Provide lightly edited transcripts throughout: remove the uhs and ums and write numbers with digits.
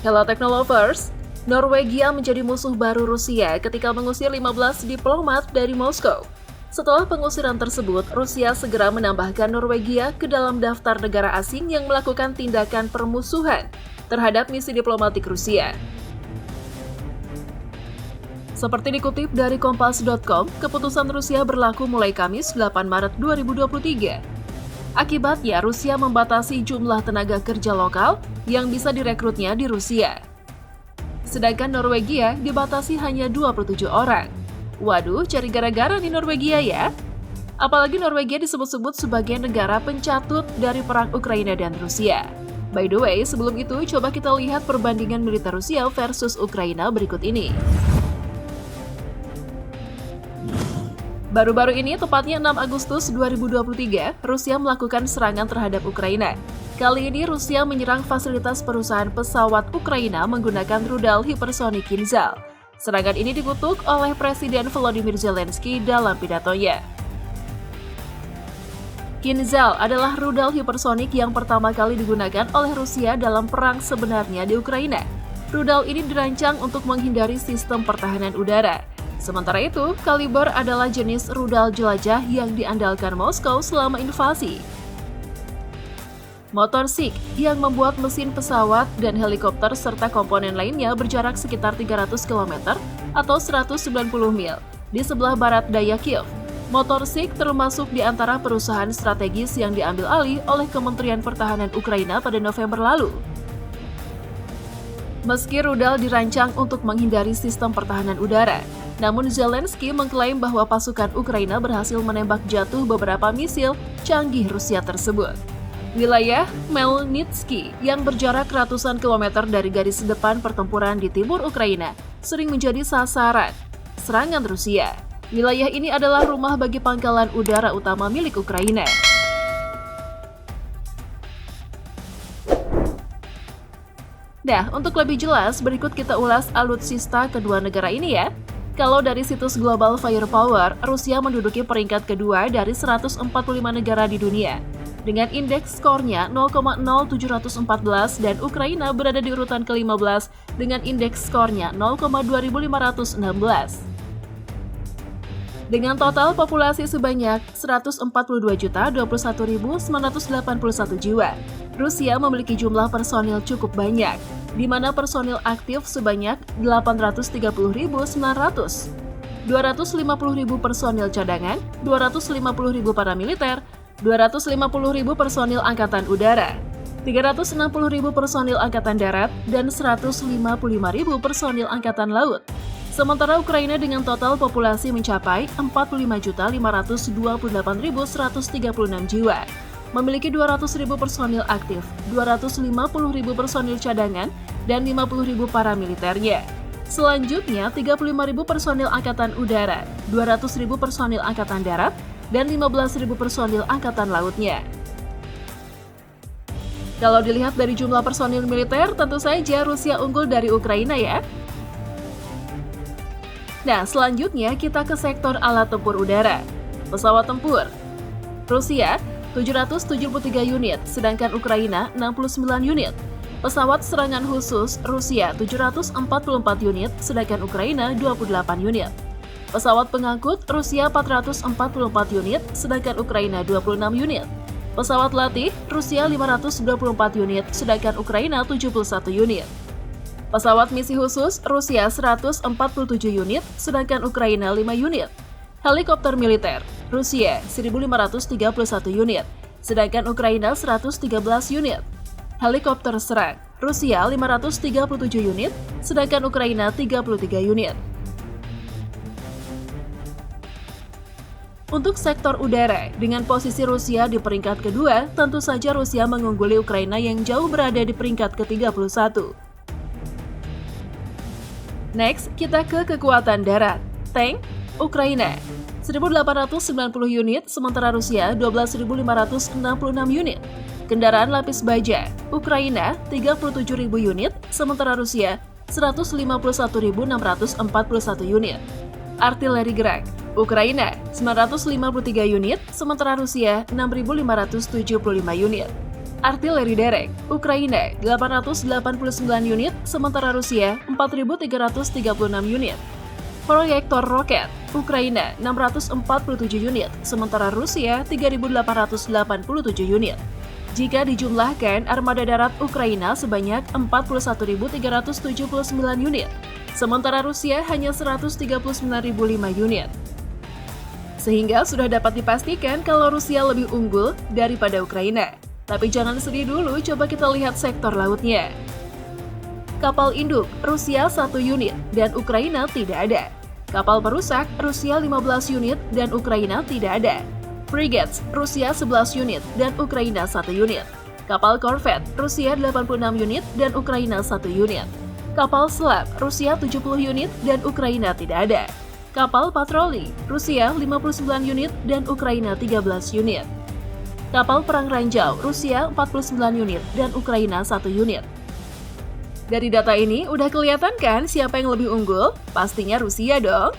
Hello Technolovers, Norwegia menjadi musuh baru Rusia ketika mengusir 15 diplomat dari Moskow. Setelah pengusiran tersebut, Rusia segera menambahkan Norwegia ke dalam daftar negara asing yang melakukan tindakan permusuhan terhadap misi diplomatik Rusia. Seperti dikutip dari Kompas.com, keputusan Rusia berlaku mulai Kamis 8 Maret 2023. Akibatnya, Rusia membatasi jumlah tenaga kerja lokal yang bisa direkrutnya di Rusia. Sedangkan Norwegia dibatasi hanya 27 orang. Waduh, cari gara-gara di Norwegia ya. Apalagi Norwegia disebut-sebut sebagai negara pencatut dari perang Ukraina dan Rusia. By the way, sebelum itu coba kita lihat perbandingan militer Rusia versus Ukraina berikut ini. Baru-baru ini, tepatnya 6 Agustus 2023, Rusia melakukan serangan terhadap Ukraina. Kali ini Rusia menyerang fasilitas perusahaan pesawat Ukraina menggunakan rudal hipersonik Kinzhal. Serangan ini dikutuk oleh Presiden Volodymyr Zelensky dalam pidatonya. Kinzhal adalah rudal hipersonik yang pertama kali digunakan oleh Rusia dalam perang sebenarnya di Ukraina. Rudal ini dirancang untuk menghindari sistem pertahanan udara. Sementara itu, Kaliber adalah jenis rudal jelajah yang diandalkan Moskow selama invasi. Motor SiC yang membuat mesin pesawat dan helikopter serta komponen lainnya berjarak sekitar 300 km atau 190 mil di sebelah barat daya Kiev. Motor SiC termasuk di antara perusahaan strategis yang diambil alih oleh Kementerian Pertahanan Ukraina pada November lalu. Meski rudal dirancang untuk menghindari sistem pertahanan udara, namun Zelensky mengklaim bahwa pasukan Ukraina berhasil menembak jatuh beberapa misil canggih Rusia tersebut. Wilayah Melnitsky yang berjarak ratusan kilometer dari garis depan pertempuran di timur Ukraina sering menjadi sasaran serangan Rusia. Wilayah ini adalah rumah bagi pangkalan udara utama milik Ukraina. Nah, untuk lebih jelas, berikut kita ulas alutsista kedua negara ini ya. Kalau dari situs Global Firepower, Rusia menduduki peringkat kedua dari 145 negara di dunia. Dengan indeks skornya 0,0714 dan Ukraina berada di urutan ke-15 dengan indeks skornya 0,2516. Dengan total populasi sebanyak 142.021.981 jiwa, Rusia memiliki jumlah personil cukup banyak, di mana personil aktif sebanyak 830.900, 250.000 personil cadangan, 250.000 paramiliter, 250.000 personil angkatan udara, 360.000 personil angkatan darat, dan 155.000 personil angkatan laut. Sementara Ukraina dengan total populasi mencapai 45.528.136 jiwa, memiliki 200.000 personil aktif, 250.000 personil cadangan, dan 50.000 paramiliternya. Selanjutnya, 35.000 personil angkatan udara, 200.000 personil angkatan darat, dan 15.000 personil angkatan lautnya. Kalau dilihat dari jumlah personil militer, tentu saja Rusia unggul dari Ukraina ya. Nah, selanjutnya kita ke sektor alat tempur udara. Pesawat tempur. Rusia 773 unit, sedangkan Ukraina 69 unit. Pesawat serangan khusus Rusia 744 unit, sedangkan Ukraina 28 unit. Pesawat pengangkut Rusia 444 unit, sedangkan Ukraina 26 unit. Pesawat latih Rusia 524 unit, sedangkan Ukraina 71 unit. Pesawat misi khusus Rusia 147 unit, sedangkan Ukraina 5 unit. Helikopter militer Rusia 1.531 unit, sedangkan Ukraina 113 unit. Helikopter serang Rusia 537 unit, sedangkan Ukraina 33 unit. Untuk sektor udara, dengan posisi Rusia di peringkat kedua, tentu saja Rusia mengungguli Ukraina yang jauh berada di peringkat ke-31. Next, kita ke kekuatan darat. Tank, Ukraina 1.890 unit, sementara Rusia 12.566 unit. Kendaraan lapis baja, Ukraina 37.000 unit, sementara Rusia 151.641 unit. Artileri gerak, Ukraina 953 unit, sementara Rusia 6.575 unit. Artileri derek, Ukraina 889 unit, sementara Rusia 4.336 unit. Proyektor roket, Ukraina 647 unit, sementara Rusia 3.887 unit. Jika dijumlahkan, armada darat Ukraina sebanyak 41.379 unit, sementara Rusia hanya 139.005 unit. Sehingga sudah dapat dipastikan kalau Rusia lebih unggul daripada Ukraina. Tapi jangan sedih dulu, coba kita lihat sektor lautnya. Kapal induk, Rusia 1 unit, dan Ukraina tidak ada. Kapal perusak, Rusia 15 unit, dan Ukraina tidak ada. Frigates, Rusia 11 unit, dan Ukraina 1 unit. Kapal korvet, Rusia 86 unit, dan Ukraina 1 unit. Kapal selam, Rusia 70 unit, dan Ukraina tidak ada. Kapal patroli, Rusia 59 unit, dan Ukraina 13 unit. Kapal perang ranjau, Rusia 49 unit, dan Ukraina 1 unit. Dari data ini, udah kelihatan kan siapa yang lebih unggul? Pastinya Rusia dong.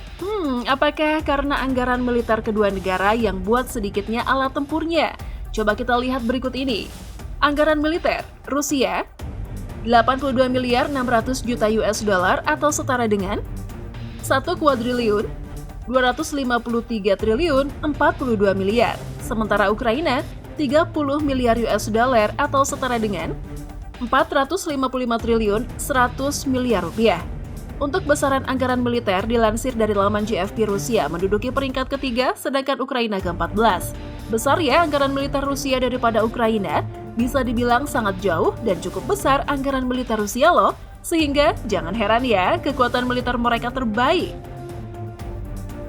Apakah karena anggaran militer kedua negara yang buat sedikitnya alat tempurnya? Coba kita lihat berikut ini. Anggaran militer, Rusia 82 miliar 600 juta US dollar atau setara dengan 1 kuadriliun 253 triliun 42 miliar. Sementara Ukraina 30 miliar US dollar atau setara dengan 455 triliun 100 miliar rupiah. Untuk besaran anggaran militer dilansir dari laman JFP, Rusia menduduki peringkat ketiga, sedangkan Ukraina ke-14. Besar ya anggaran militer Rusia daripada Ukraina, bisa dibilang sangat jauh dan cukup besar anggaran militer Rusia loh, sehingga jangan heran ya kekuatan militer mereka terbaik.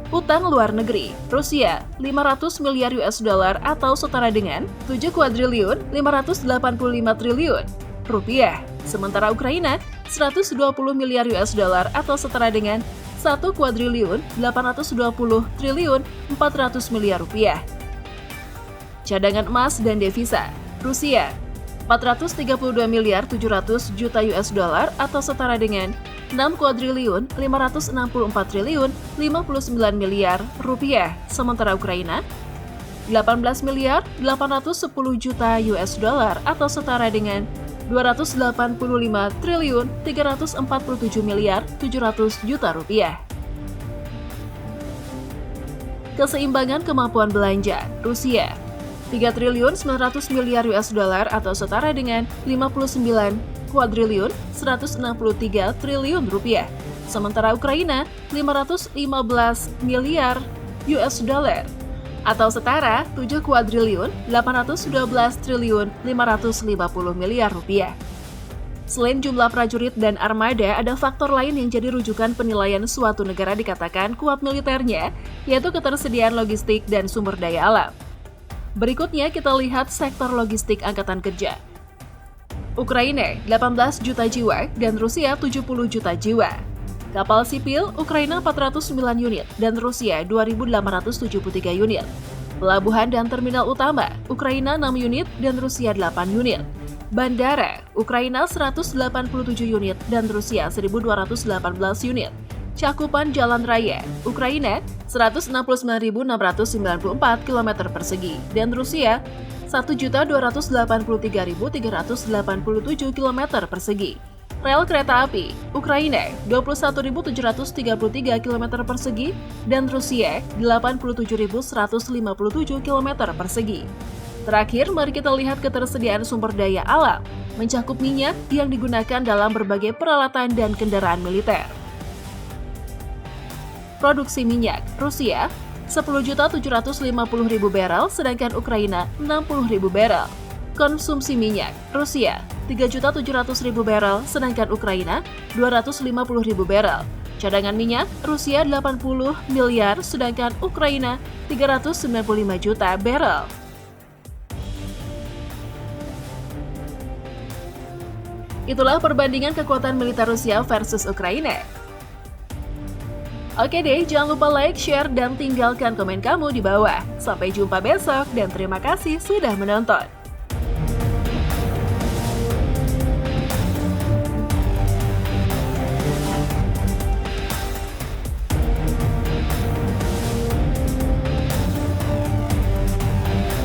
Utang luar negeri, Rusia 500 miliar US dollar atau setara dengan 7 kuadriliun 585 triliun rupiah. Sementara Ukraina 120 miliar US dollar atau setara dengan 1 kuadriliun 820 triliun 400 miliar rupiah. Cadangan emas dan devisa, Rusia 432 miliar 700 juta US dollar atau setara dengan 6 kuadriliun 564 triliun 59 miliar rupiah. Sementara Ukraina 18 miliar 810 juta US dollar atau setara dengan 285 triliun 347 miliar 700 juta rupiah. Keseimbangan kemampuan belanja, Rusia 3 triliun 900 miliar US dollar atau setara dengan 59 kuadriliun 163 triliun rupiah. Sementara Ukraina 515 miliar US dollar atau setara 7 kuadriliun 812 triliun 550 miliar rupiah. Selain jumlah prajurit dan armada, ada faktor lain yang jadi rujukan penilaian suatu negara dikatakan kuat militernya, yaitu ketersediaan logistik dan sumber daya alam. Berikutnya kita lihat sektor logistik angkatan kerja. Ukraina 18 juta jiwa dan Rusia 70 juta jiwa. Kapal sipil, Ukraina 409 unit dan Rusia 2.873 unit. Pelabuhan dan terminal utama, Ukraina 6 unit dan Rusia 8 unit. Bandara, Ukraina 187 unit dan Rusia 1.218 unit. Cakupan jalan raya, Ukraina 169.694 km persegi dan Rusia 1.283.387 km persegi. Rel kereta api, Ukraina 21.733 km persegi dan Rusia 87.157 km persegi. Terakhir, mari kita lihat ketersediaan sumber daya alam, mencakup minyak yang digunakan dalam berbagai peralatan dan kendaraan militer. Produksi minyak, Rusia 10.750.000 barel, sedangkan Ukraina 60.000 barel. Konsumsi minyak, Rusia 3.700.000 barel, sedangkan Ukraina 250.000 barel. Cadangan minyak, Rusia 80 miliar, sedangkan Ukraina 395 juta barel. Itulah perbandingan kekuatan militer Rusia versus Ukraina. Oke deh, jangan lupa like, share, dan tinggalkan komen kamu di bawah. Sampai jumpa besok, dan terima kasih sudah menonton.